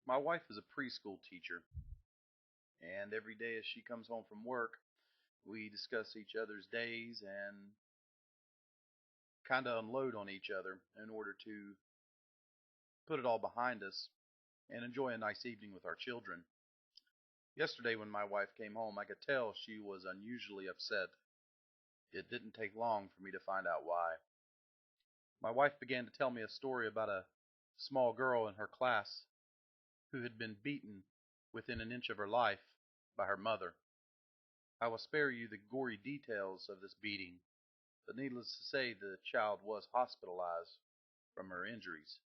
My wife is a preschool teacher, and every day as she comes home from work, we discuss each other's days and kind of unload on each other in order to put it all behind us and enjoy a nice evening with our children. Yesterday, when my wife came home, I could tell she was unusually upset. It didn't take long for me to find out why. My wife began to tell me a story about a small girl in her class who had been beaten within an inch of her life by her mother. I will spare you the gory details of this beating, but needless to say, the child was hospitalized from her injuries.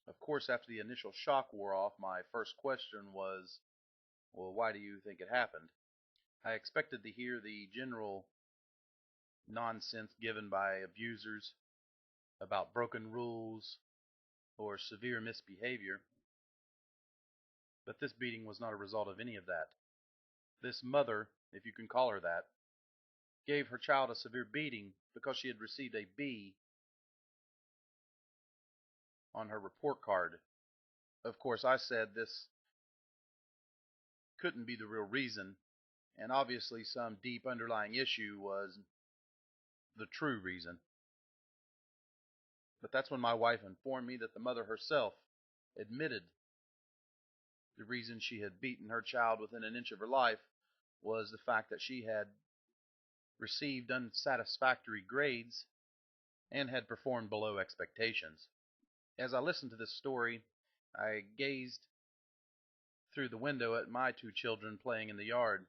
Of course, after the initial shock wore off, my first question was, well, why do you think it happened? I expected to hear the general nonsense given by abusers about broken rules or severe misbehavior, but this beating was not a result of any of that. This mother, if you can call her that, gave her child a severe beating because she had received a B on her report card. Of course, I said this couldn't be the real reason, and obviously some deep underlying issue was the true reason. But that's when my wife informed me that the mother herself admitted the reason she had beaten her child within an inch of her life was the fact that she had received unsatisfactory grades and had performed below expectations. As I listened to this story, I gazed through the window at my two children playing in the yard,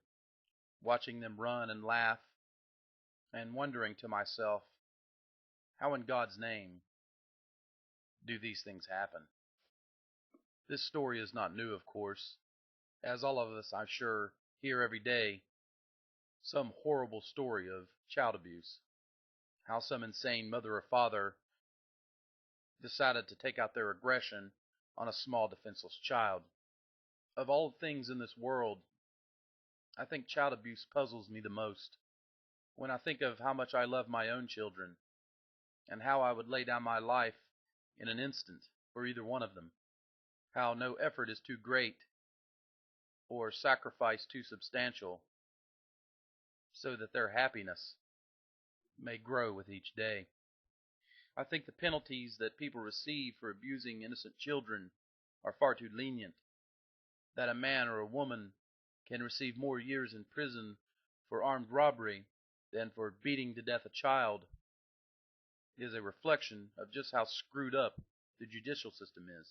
watching them run and laugh, and wondering to myself, how in God's name do these things happen? This story is not new, of course, as all of us, I'm sure, hear every day some horrible story of child abuse. How some insane mother or father decided to take out their aggression on a small defenseless child. Of all things in this world, I think child abuse puzzles me the most. When I think of how much I love my own children and how I would lay down my life in an instant for either one of them, how no effort is too great or sacrifice too substantial so that their happiness may grow with each day. I think the penalties that people receive for abusing innocent children are far too lenient, that a man or a woman can receive more years in prison for armed robbery than for beating to death a child is a reflection of just how screwed up the judicial system is.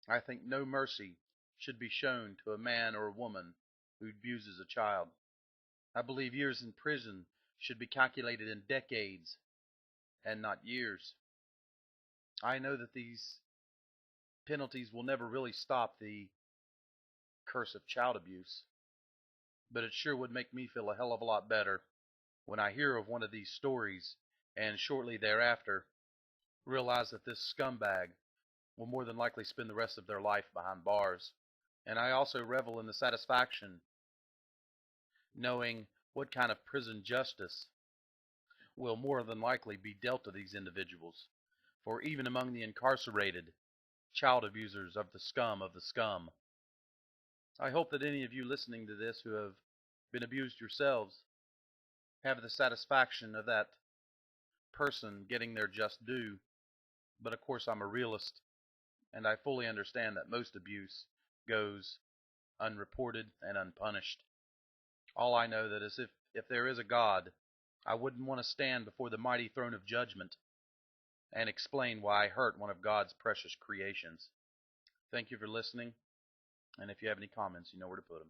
I think no mercy should be shown to a man or a woman who abuses a child. I believe years in prison should be calculated in decades and not years. I know that these penalties will never really stop the curse of child abuse, but it sure would make me feel a hell of a lot better when I hear of one of these stories and shortly thereafter realize that this scumbag will more than likely spend the rest of their life behind bars. And I also revel in the satisfaction knowing what kind of prison justice will more than likely be dealt to these individuals. For even among the incarcerated, child abusers are the scum of the scum. I hope that any of you listening to this who have been abused yourselves have the satisfaction of that person getting their just due. But of course, I'm a realist, and I fully understand that most abuse goes unreported and unpunished. All I know that is if there is a God, I wouldn't want to stand before the mighty throne of judgment and explain why I hurt one of God's precious creations. Thank you for listening, and if you have any comments, you know where to put them.